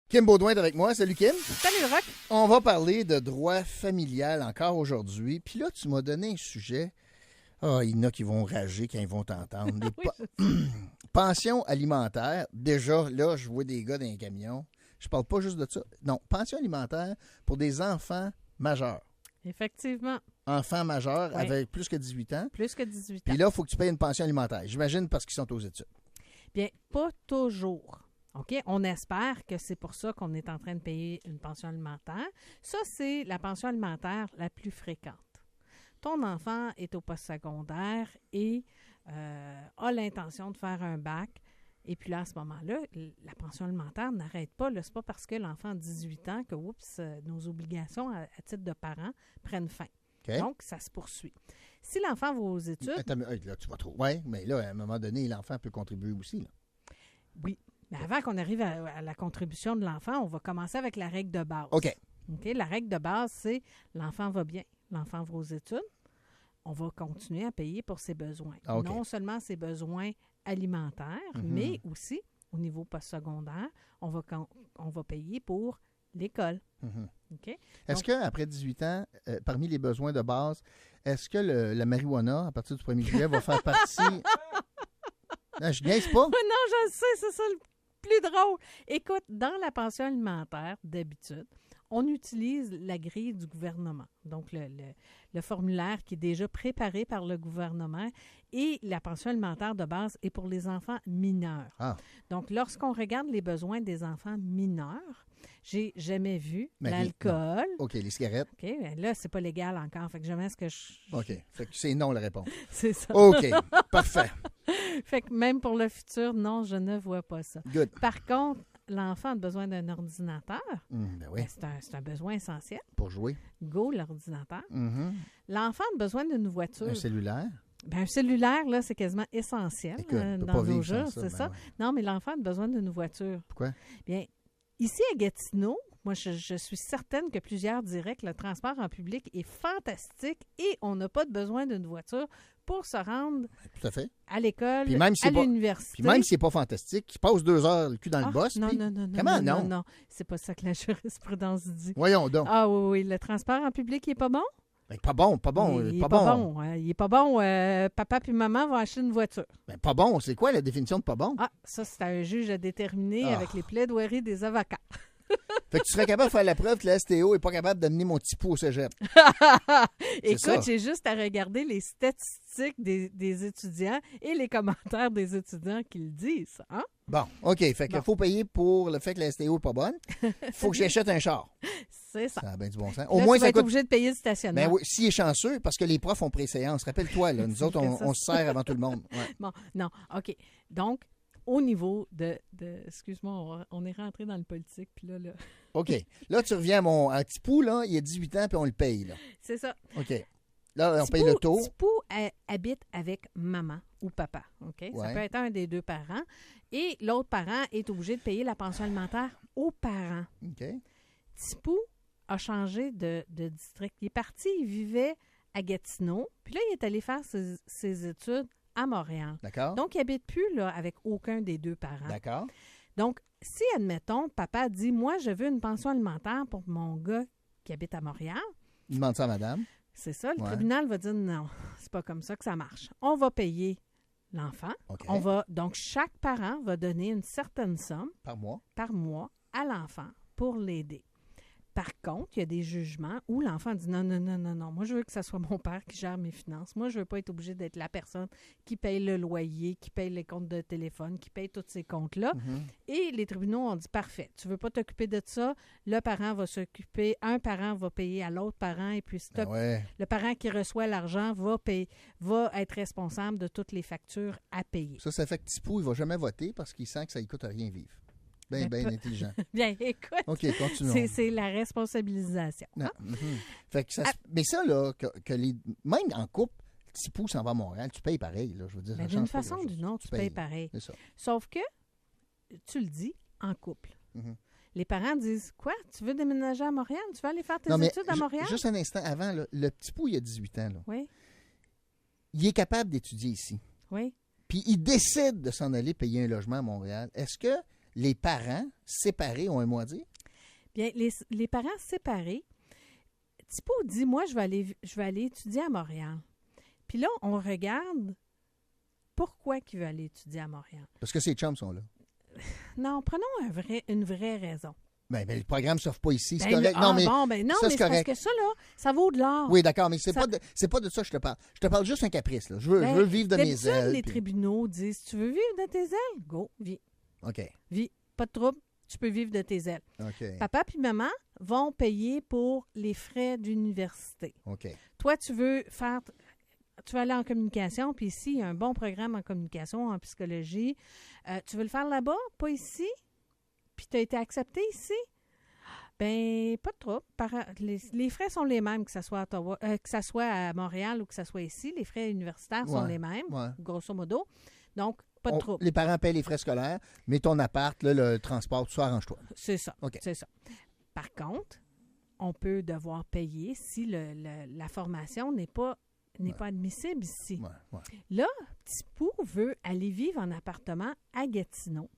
Kim Baudouin est avec moi. Salut Kim. Salut Rock. On va parler de droit familial encore aujourd'hui. Puis là, tu m'as donné un sujet. Ah, il y en a qui vont rager quand ils vont t'entendre. Pension alimentaire. Déjà, là, je vois des gars dans les camions. Je parle pas juste de ça. Non, pension alimentaire pour des enfants majeurs. Effectivement. Enfants majeurs Oui. avec plus que 18 ans. Plus que 18 ans. Puis là, il faut que tu payes une pension alimentaire. J'imagine parce qu'ils sont aux études. Bien, pas toujours. OK? On espère que c'est pour ça qu'on est en train de payer une pension alimentaire. Ça, c'est la pension alimentaire la plus fréquente. Ton enfant est au postsecondaire et a l'intention de faire un bac. Et puis là, à ce moment-là, la pension alimentaire n'arrête pas. Ce n'est pas parce que l'enfant a 18 ans que, nos obligations à titre de parents prennent fin. Okay. Donc, ça se poursuit. Si l'enfant va aux études... Attends, là, tu vas trop. Oui, mais là, à un moment donné, l'enfant peut contribuer aussi. Là. Oui. Mais avant qu'on arrive à la contribution de l'enfant, on va commencer avec la règle de base. OK. La règle de base, c'est l'enfant va bien, l'enfant va aux études, on va continuer à payer pour ses besoins. Ah, OK. Non seulement ses besoins alimentaires, mais aussi, au niveau postsecondaire, on va payer pour l'école. OK? Est-ce qu'après 18 ans, parmi les besoins de base, est-ce que la marijuana, à partir du 1er juillet, va faire partie... Non, je niaise pas. Non, je sais, c'est ça le plus drôle. Écoute, dans la pension alimentaire, d'habitude, on utilise la grille du gouvernement. Donc, le formulaire qui est déjà préparé par le gouvernement et la pension alimentaire de base est pour les enfants mineurs. Ah. Donc, lorsqu'on regarde les besoins des enfants mineurs, j'ai jamais vu l'alcool. OK, les cigarettes. OK, là, c'est pas légal encore. Fait que jamais ce que OK, fait que c'est non la réponse. C'est ça. OK, parfait. Fait que même pour le futur, non, je ne vois pas ça. Good. Par contre, l'enfant a besoin d'un ordinateur. Ben oui, C'est un besoin essentiel. pour jouer. Go, l'ordinateur. Mm-hmm. L'enfant a besoin d'une voiture. Un cellulaire. Un cellulaire, là, c'est quasiment essentiel Écoute, on peut dans pas nos vivre jours, sans c'est ça. ça. Ben ouais. Non, mais l'enfant a besoin d'une voiture. Pourquoi? Bien, ici à Gatineau, moi, je suis certaine que plusieurs diraient que le transport en public est fantastique et on n'a pas de besoin d'une voiture pour se rendre Tout à fait. à l'école, Puis même si à c'est pas- l'université. Puis même si c'est pas fantastique, il passe 2 heures le cul dans le boss. Non, puis- non, non, non. Comment non, non? non. C'est pas ça que la jurisprudence dit. Voyons donc. Ah oui, le transport en public, il est pas bon? Ben, pas bon, pas bon. Il est pas pas bon. bon. Il est pas bon. Papa puis maman vont acheter une voiture. Ben, pas bon, c'est quoi la définition de pas bon? Ah, ça, c'est à un juge à déterminer Ah. avec les plaidoiries des avocats. Fait que tu serais capable de faire la preuve que la STO n'est pas capable d'amener mon petit pot au cégep. Écoute, ça. j'ai juste à regarder les statistiques des étudiants et les commentaires des étudiants qui le disent. Hein? Bon, OK. Fait qu'il Bon. faut payer pour le fait que la STO n'est pas bonne. Faut que j'achète un char. C'est ça. Ça a bien du bon sens. Là, Au moins, tu vas ça être coûte. obligé de payer le stationnement. Ben oui, s'il est chanceux, parce que les profs ont préséance. Rappelle-toi, là, nous C'est autres, vrai, ça, on se sert avant tout le monde. Ouais. Bon, non, OK. Donc, au niveau de excuse-moi, on est rentré dans le politique, puis là, OK. Là, tu reviens à petit pou, là, il y a 18 ans, puis on le paye. Là. c'est ça. OK. Là, on paye le taux. Tipou habite avec maman ou papa, OK? Ça Ouais. peut être un des deux parents. Et l'autre parent est obligé de payer la pension alimentaire aux parents. OK. Tipou a changé de district. Il est parti, il vivait à Gatineau, puis là, il est allé faire ses études à Montréal. D'accord. Donc, il n'habite plus là, avec aucun des deux parents. D'accord. Donc, si, admettons, papa dit « Moi, je veux une pension alimentaire pour mon gars qui habite à Montréal », Demande ça à madame. c'est ça, le Ouais. tribunal va dire « Non, c'est pas comme ça que ça marche. On va payer l'enfant. OK. Donc, chaque parent va donner une certaine somme Par mois. par mois à l'enfant pour l'aider. Par contre, il y a des jugements où l'enfant dit non, non, non, non, non. Moi, je veux que ce soit mon père qui gère mes finances. Moi, je veux pas être obligé d'être la personne qui paye le loyer, qui paye les comptes de téléphone, qui paye tous ces comptes-là. Et les tribunaux ont dit parfait. Tu veux pas t'occuper de ça, le parent va s'occuper, un parent va payer à l'autre parent, et puis Ben ouais. le parent qui reçoit l'argent va être responsable de toutes les factures à payer. Ça fait que Tipou, il va jamais voter parce qu'il sent que ça ne coûte rien vivre. Bien, Ben, bien intelligent. Bien, écoute, OK, continuons. c'est la responsabilisation. Non. Fait que mais ça, là, même en couple, Tipou s'en va à Montréal, tu payes pareil. Là, je veux dire, Ben, ça d'une change pas façon ou grand-chose. d'une autre, tu payes pareil. C'est ça. Sauf que, tu le dis, en couple. Mhm. Les parents disent, quoi, tu veux déménager à Montréal? Tu veux aller faire tes Non, mais études à Montréal? juste un instant avant, là, le petit pou, il a 18 ans. Là. Oui, Il est capable d'étudier ici. oui. Puis il décide de s'en aller payer un logement à Montréal. Est-ce que les parents séparés ont un mot à dire? Bien, les parents séparés, Thibaut dit, moi, je vais aller étudier à Montréal. Puis là, on regarde pourquoi il veut aller étudier à Montréal. Parce que ses chums sont là. Non, prenons une vraie raison. Ben, le programme ne s'offre pas ici. C'est Ben, correct. non, mais mais c'est parce que ça, là, ça vaut de l'or. Oui, d'accord, mais c'est pas de ça que je te parle. Je te parle juste un caprice. Là. Je veux vivre de mes ailes. Les tribunaux disent, tu veux vivre de tes ailes? Go, vis. OK. Vis. Pas de trouble, tu peux vivre de tes ailes. OK. Papa puis maman vont payer pour les frais d'université. OK. Toi, tu veux aller en communication, puis ici, il y a un bon programme en communication, en psychologie. Tu veux le faire là-bas, pas ici? Puis tu as été accepté ici? Ben, pas de trouble. Les frais sont les mêmes, que ce soit à Ottawa, que ça soit à Montréal ou que ce soit ici. Les frais universitaires sont les mêmes, grosso modo. Donc, pas de trouble. Les parents payent les frais scolaires, mais ton appart, là, le transport, tout ça, arrange-toi. C'est ça. OK. C'est ça. Par contre, on peut devoir payer si la formation n'est pas admissible ici. Ouais. Là, Petit Pou veut aller vivre en appartement à Gatineau,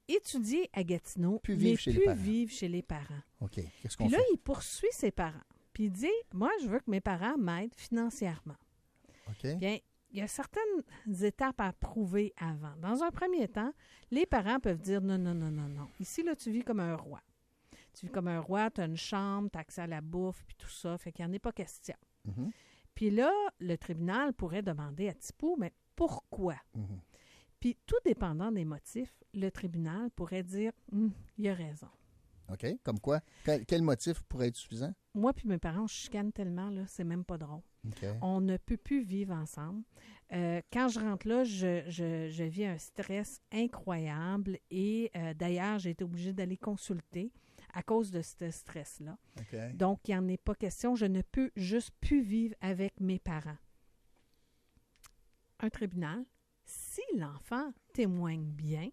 étudier à Gatineau, plus mais vivre vivre chez les parents. OK. Qu'est-ce qu'on Puis fait? là, il poursuit ses parents. Puis il dit, moi, je veux que mes parents m'aident financièrement. OK. Bien, il y a certaines étapes à prouver avant. Dans un premier temps, les parents peuvent dire non. Ici, là, tu vis comme un roi. Tu vis comme un roi, tu as une chambre, tu as accès à la bouffe, puis tout ça. Fait qu'il n'y en a pas question. Mm-hmm. Puis là, le tribunal pourrait demander à Thibault, mais pourquoi? Mm-hmm. Puis tout dépendant des motifs, le tribunal pourrait dire, il a raison. OK. Comme quoi? Quel motif pourrait être suffisant? Moi puis mes parents, on chicane tellement, là, c'est même pas drôle. OK. On ne peut plus vivre ensemble. Quand je rentre là, je vis un stress incroyable et d'ailleurs, j'ai été obligée d'aller consulter à cause de ce stress-là. OK. Donc, il n'y en est pas question. Je ne peux juste plus vivre avec mes parents. Un tribunal, si l'enfant témoigne bien,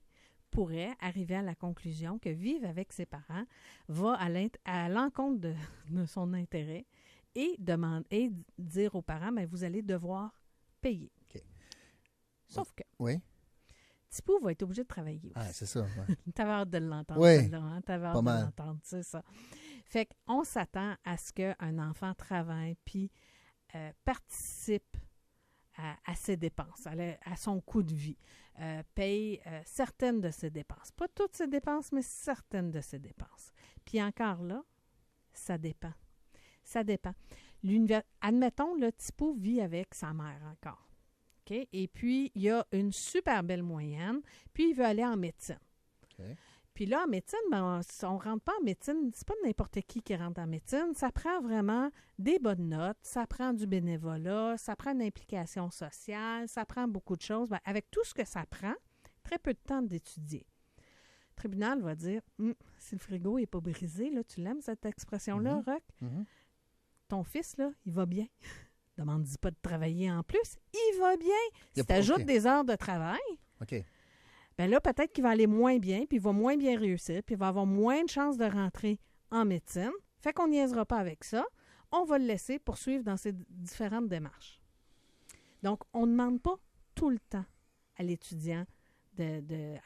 pourrait arriver à la conclusion que vivre avec ses parents va à l'encontre de son intérêt et dire aux parents, mais vous allez devoir payer. OK. Sauf que Oui. Thibault va être obligé de travailler aussi. Ah, c'est ça. Ouais. T'avais hâte de l'entendre. Oui. T'avais hâte de l'entendre, c'est ça. Fait qu'on s'attend à ce qu'un enfant travaille puis participe à ses dépenses, à son coût de vie, paye certaines de ses dépenses. Pas toutes ses dépenses, mais certaines de ses dépenses. Puis encore là, ça dépend. Ça dépend. Admettons, le Thibault vit avec sa mère encore. Okay? Et puis, il a une super belle moyenne, puis il veut aller en médecine. Okay. Puis là, en médecine, on ne rentre pas en médecine, c'est pas n'importe qui rentre en médecine. Ça prend vraiment des bonnes notes, ça prend du bénévolat, ça prend une implication sociale, ça prend beaucoup de choses. Bien, avec tout ce que ça prend, très peu de temps d'étudier. Le tribunal va dire, si le frigo n'est pas brisé, là, tu l'aimes cette expression-là, Roch? Mm-hmm. Ton fils, là, il va bien. Demande-y pas de travailler en plus. Il va bien. Si tu ajoutes des heures de travail, bien là, peut-être qu'il va aller moins bien, puis il va moins bien réussir, puis il va avoir moins de chances de rentrer en médecine. Fait qu'on niaisera pas avec ça. On va le laisser poursuivre dans ses différentes démarches. Donc, on ne demande pas tout le temps à l'étudiant,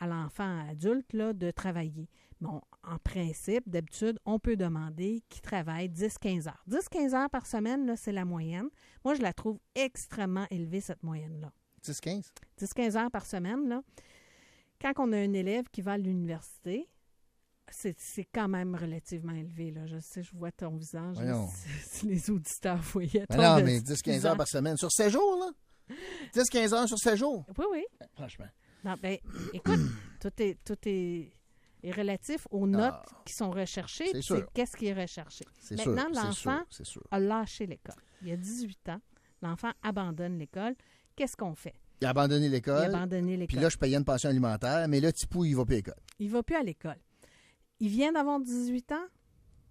à l'enfant adulte, là, de travailler. Bon, en principe, d'habitude, on peut demander qu'il travaille 10-15 heures. 10-15 heures par semaine, là, c'est la moyenne. Moi, je la trouve extrêmement élevée, cette moyenne-là. 10-15? 10-15 heures par semaine, là. Quand on a un élève qui va à l'université, c'est quand même relativement élevé, là. Je sais, je vois ton visage. Si les auditeurs voyaient ton non, mais 10-15 heures par semaine. Sur 7 jours, là? 10-15 heures sur 7 jours? Oui. Franchement. Non, ben, écoute, tout est relatif aux notes qui sont recherchées. C'est sûr. Qu'est-ce qui est recherché? C'est Maintenant, sûr, l'enfant c'est sûr. a lâché l'école. Il a 18 ans. L'enfant abandonne l'école. Qu'est-ce qu'on fait? Il a abandonné l'école. Puis là, je payais une pension alimentaire, mais là, Tipou, il va plus à l'école. Il va plus à l'école. Il vient d'avoir 18 ans.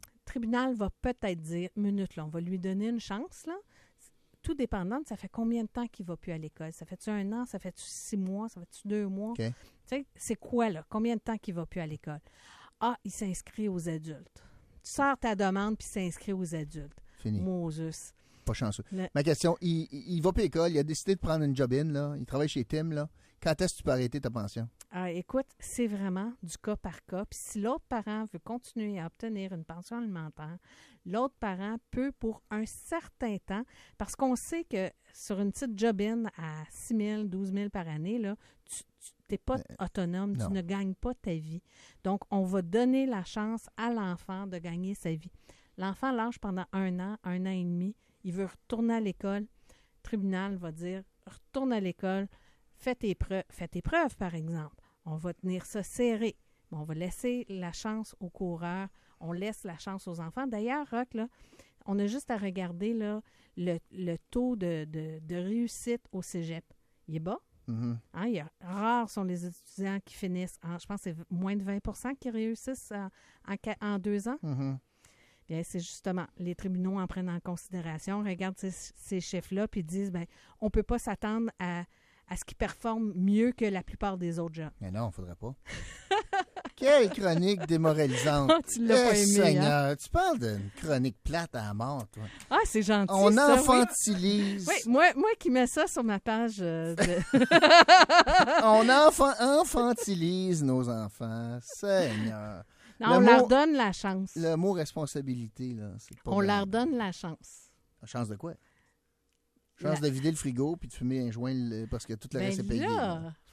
Le tribunal va peut-être dire, minute, là, on va lui donner une chance, là. Tout dépendant, ça fait combien de temps qu'il ne va plus à l'école? Ça fait-tu 1 an? Ça fait-tu 6 mois? Ça fait-tu 2 mois? Okay. Tu sais, c'est quoi, là? Combien de temps qu'il ne va plus à l'école? Ah, il s'inscrit aux adultes. Tu sors ta demande puis il s'inscrit aux adultes. Fini. Moses. Pas chanceux. Ma question, il va plus à l'école, il a décidé de prendre une job-in, là. Il travaille chez Tim, là. Quand est-ce que tu peux arrêter ta pension? écoute, c'est vraiment du cas par cas. Puis si l'autre parent veut continuer à obtenir une pension alimentaire, l'autre parent peut pour un certain temps, parce qu'on sait que sur une petite job-in à 6 000, 12 000 par année, là, tu n'es pas autonome, non. tu ne gagnes pas ta vie. Donc, on va donner la chance à l'enfant de gagner sa vie. L'enfant lâche pendant 1 an et demi, il veut retourner à l'école. Le tribunal va dire, retourne à l'école, fais tes preuves, par exemple. On va tenir ça serré. On va laisser la chance aux coureurs. On laisse la chance aux enfants. D'ailleurs, Roch, là, on a juste à regarder là, le taux de réussite au cégep. Il est bas. Mm-hmm. Hein, rares sont les étudiants qui finissent, je pense que c'est moins de 20 % qui réussissent en 2 ans. Mm-hmm. Bien, c'est justement, les tribunaux en prennent en considération, regardent ces chiffres-là, puis disent, bien, on ne peut pas s'attendre à ce qu'ils performent mieux que la plupart des autres jeunes. Mais non, il ne faudrait pas. Quelle chronique démoralisante. Tu l'as pas aimé, Seigneur, hein? Tu parles d'une chronique plate à la mort, toi. Ah, c'est gentil, On ça, infantilise. Oui, moi qui mets ça sur ma page On infantilise nos enfants. Seigneur. Non, on leur donne la chance. Le mot responsabilité, là, c'est pas On vrai. leur donne la chance. La chance de quoi? Chance de vider le frigo puis de fumer un joint parce que tout le reste est payé.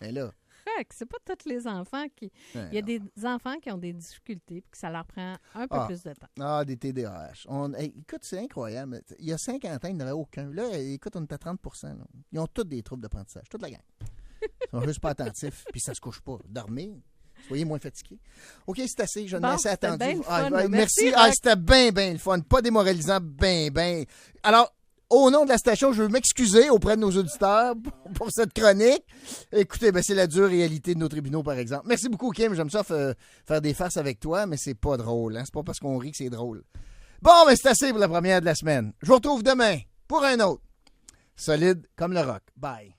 Ben là. C'est pas tous les enfants qui... Ben Il y a non. des enfants qui ont des difficultés et que ça leur prend un peu plus de temps. Ah, des TDAH. Écoute, c'est incroyable. Il y a 50 ans, il n'y en avait aucun. Là, écoute, on est à 30 %. Là. Ils ont tous des troubles d'apprentissage. Toute la gang. Ils sont juste pas attentifs puis ça se couche pas. Dormir. Soyez moins fatigués. OK, c'est assez. Je ne Bon, assez attendu. bien le fun. Merci. Roch. C'était bien le fun. Pas démoralisant. Bien. Alors, au nom de la station, je veux m'excuser auprès de nos auditeurs pour cette chronique. Écoutez, c'est la dure réalité de nos tribunaux, par exemple. Merci beaucoup, Kim. J'aime ça faire des farces avec toi, mais c'est pas drôle. Hein? C'est pas parce qu'on rit que c'est drôle. Bon, c'est assez pour la première de la semaine. Je vous retrouve demain pour un autre. Solide comme le rock. Bye.